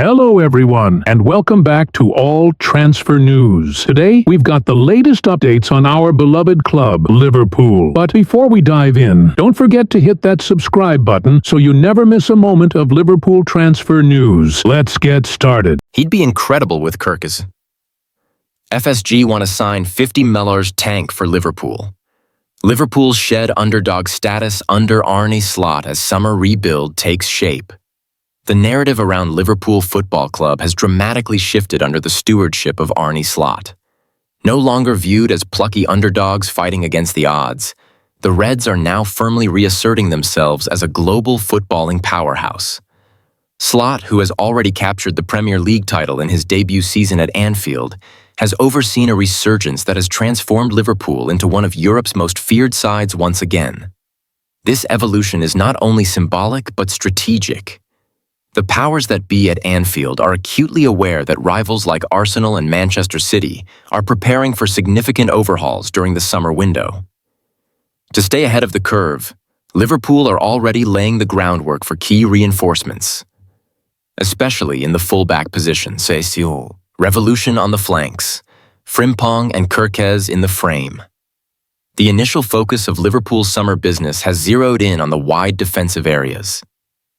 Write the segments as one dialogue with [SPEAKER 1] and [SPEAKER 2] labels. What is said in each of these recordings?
[SPEAKER 1] Hello everyone, and welcome back to All Transfer News. Today, we've got the latest updates on our beloved club, Liverpool. But before we dive in, don't forget to hit that subscribe button so you never miss a moment of Liverpool transfer news. Let's get started.
[SPEAKER 2] He'd be incredible with Kerkez. FSG want to sign 50 Mellors tank for Liverpool. Liverpool shed underdog status under Arne Slot as summer rebuild takes shape. The narrative around Liverpool Football Club has dramatically shifted under the stewardship of Arne Slot. No longer viewed as plucky underdogs fighting against the odds, the Reds are now firmly reasserting themselves as a global footballing powerhouse. Slot, who has already captured the Premier League title in his debut season at Anfield, has overseen a resurgence that has transformed Liverpool into one of Europe's most feared sides once again. This evolution is not only symbolic but strategic. The powers that be at Anfield are acutely aware that rivals like Arsenal and Manchester City are preparing for significant overhauls during the summer window. To stay ahead of the curve, Liverpool are already laying the groundwork for key reinforcements, especially in the fullback position, Revolution on the flanks, Frimpong and Kerkez in the frame. The initial focus of Liverpool's summer business has zeroed in on the wide defensive areas.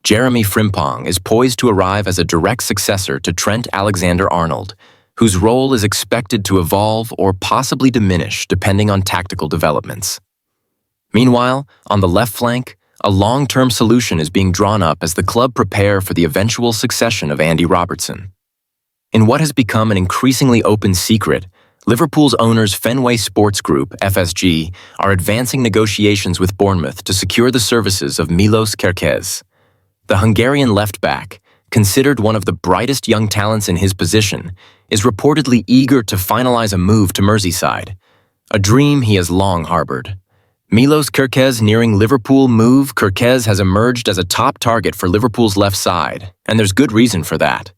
[SPEAKER 2] Jeremy Frimpong is poised to arrive as a direct successor to Trent Alexander-Arnold, whose role is expected to evolve or possibly diminish depending on tactical developments. Meanwhile, on the left flank, a long-term solution is being drawn up as the club prepare for the eventual succession of Andy Robertson. In what has become an increasingly open secret, Liverpool's owners Fenway Sports Group, FSG, are advancing negotiations with Bournemouth to secure the services of Milos Kerkez. The Hungarian left-back, considered one of the brightest young talents in his position, is reportedly eager to finalize a move to Merseyside, a dream he has long harbored. Milos Kerkez nearing Liverpool move, Kerkez has emerged as a top target for Liverpool's left side, and there's good reason for that.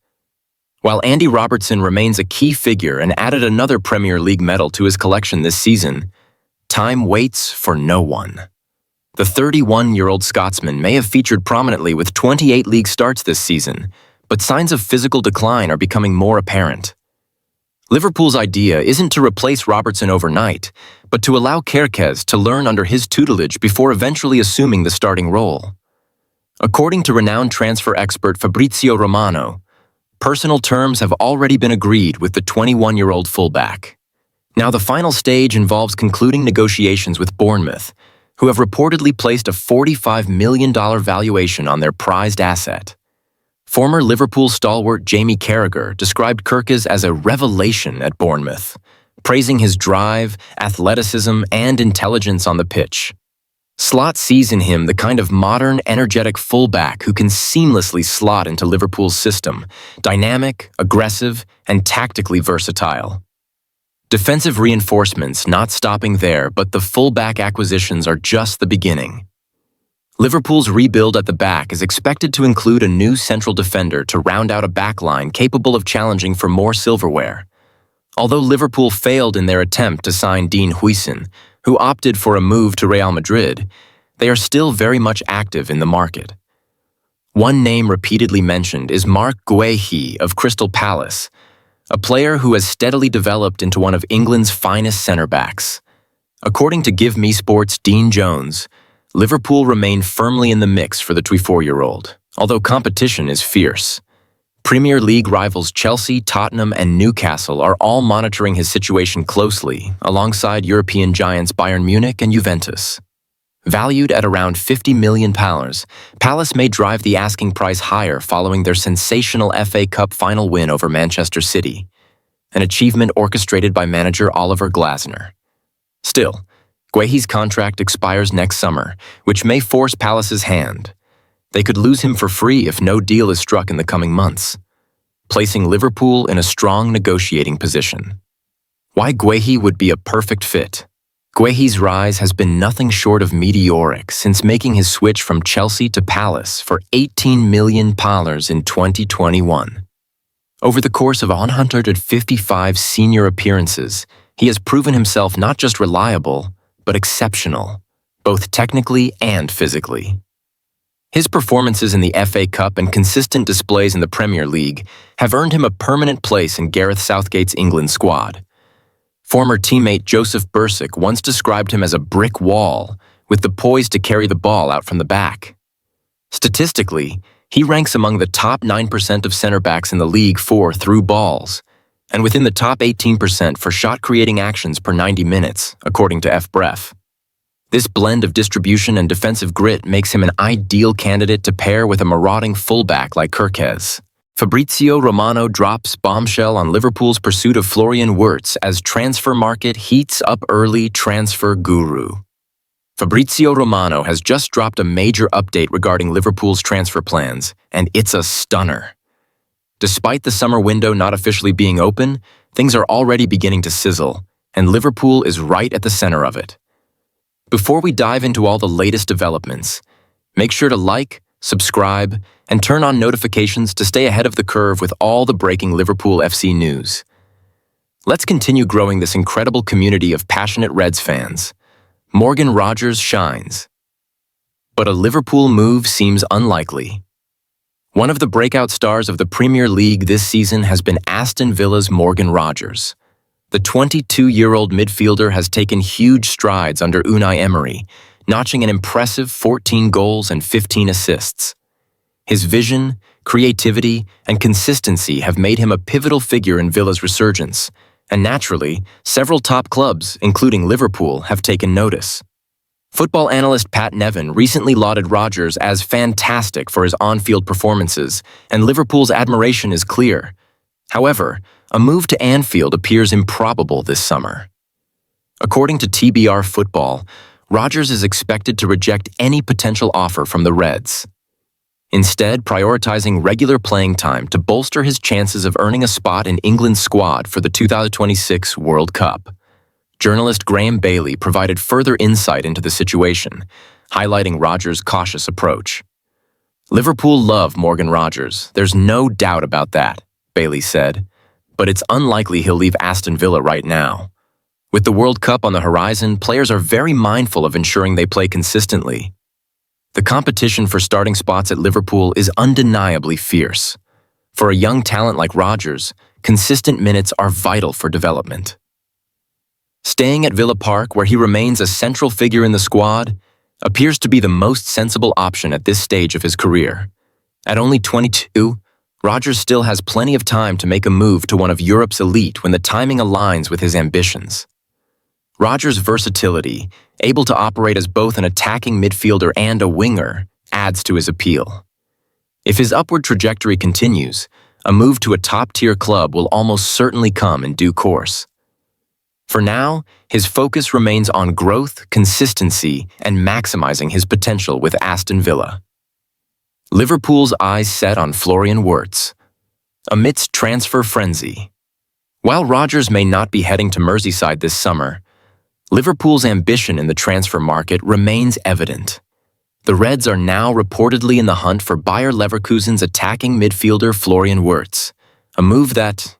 [SPEAKER 2] While Andy Robertson remains a key figure and added another Premier League medal to his collection this season, time waits for no one. The 31-year-old Scotsman may have featured prominently with 28 league starts this season, but signs of physical decline are becoming more apparent. Liverpool's idea isn't to replace Robertson overnight, but to allow Kerkez to learn under his tutelage before eventually assuming the starting role. According to renowned transfer expert Fabrizio Romano, personal terms have already been agreed with the 21-year-old fullback. Now the final stage involves concluding negotiations with Bournemouth, who have reportedly placed a $45 million valuation on their prized asset. Former Liverpool stalwart Jamie Carragher described Kerkez as a revelation at Bournemouth, praising his drive, athleticism, and intelligence on the pitch. Slot sees in him the kind of modern, energetic fullback who can seamlessly slot into Liverpool's system, dynamic, aggressive, and tactically versatile. Defensive reinforcements not stopping there, but the fullback acquisitions are just the beginning. Liverpool's rebuild at the back is expected to include a new central defender to round out a backline capable of challenging for more silverware. Although Liverpool failed in their attempt to sign Dean Huijsen, who opted for a move to Real Madrid, they are still very much active in the market. One name repeatedly mentioned is Marc Guéhi of Crystal Palace, a player who has steadily developed into one of England's finest centre-backs. According to Give Me Sport's Dean Jones, Liverpool remain firmly in the mix for the 24-year-old, although competition is fierce. Premier League rivals Chelsea, Tottenham, and Newcastle are all monitoring his situation closely, alongside European giants Bayern Munich and Juventus. Valued at around £50 million, Palace may drive the asking price higher following their sensational FA Cup final win over Manchester City, an achievement orchestrated by manager Oliver Glasner. Still, Guéhi's contract expires next summer, which may force Palace's hand. They could lose him for free if no deal is struck in the coming months, placing Liverpool in a strong negotiating position. Why Guéhi would be a perfect fit? Guéhi's rise has been nothing short of meteoric since making his switch from Chelsea to Palace for £18 million in 2021. Over the course of 155 senior appearances, he has proven himself not just reliable, but exceptional, both technically and physically. His performances in the FA Cup and consistent displays in the Premier League have earned him a permanent place in Gareth Southgate's England squad. Former teammate Joseph Bursic once described him as a brick wall, with the poise to carry the ball out from the back. Statistically, he ranks among the top 9% of center-backs in the league for through balls, and within the top 18% for shot-creating actions per 90 minutes, according to FBref. This blend of distribution and defensive grit makes him an ideal candidate to pair with a marauding fullback like Kerkez. Fabrizio Romano drops bombshell on Liverpool's pursuit of Florian Wirtz as transfer market heats up early transfer guru. Fabrizio Romano has just dropped a major update regarding Liverpool's transfer plans, and it's a stunner. Despite the summer window not officially being open, things are already beginning to sizzle, and Liverpool is right at the center of it. Before we dive into all the latest developments, make sure to like, subscribe, and turn on notifications to stay ahead of the curve with all the breaking Liverpool FC news. Let's continue growing this incredible community of passionate Reds fans. Morgan Rogers shines. But a Liverpool move seems unlikely. One of the breakout stars of the Premier League this season has been Aston Villa's Morgan Rogers. The 22-year-old midfielder has taken huge strides under Unai Emery, notching an impressive 14 goals and 15 assists. His vision, creativity, and consistency have made him a pivotal figure in Villa's resurgence, and naturally, several top clubs, including Liverpool, have taken notice. Football analyst Pat Nevin recently lauded Rogers as fantastic for his on-field performances, and Liverpool's admiration is clear. However, a move to Anfield appears improbable this summer. According to TBR Football, Rogers is expected to reject any potential offer from the Reds, instead prioritizing regular playing time to bolster his chances of earning a spot in England's squad for the 2026 World Cup. Journalist Graham Bailey provided further insight into the situation, highlighting Rogers' cautious approach. Liverpool love Morgan Rogers, there's no doubt about that, Bailey said, but it's unlikely he'll leave Aston Villa right now. With the World Cup on the horizon, players are very mindful of ensuring they play consistently. The competition for starting spots at Liverpool is undeniably fierce. For a young talent like Rogers, consistent minutes are vital for development. Staying at Villa Park, where he remains a central figure in the squad, appears to be the most sensible option at this stage of his career. At only 22, Rogers still has plenty of time to make a move to one of Europe's elite when the timing aligns with his ambitions. Rogers' versatility, able to operate as both an attacking midfielder and a winger, adds to his appeal. If his upward trajectory continues, a move to a top-tier club will almost certainly come in due course. For now, his focus remains on growth, consistency, and maximizing his potential with Aston Villa. Liverpool's eyes set on Florian Wirtz. Amidst transfer frenzy. While Rogers may not be heading to Merseyside this summer, Liverpool's ambition in the transfer market remains evident. The Reds are now reportedly in the hunt for Bayer Leverkusen's attacking midfielder Florian Wirtz, a move that,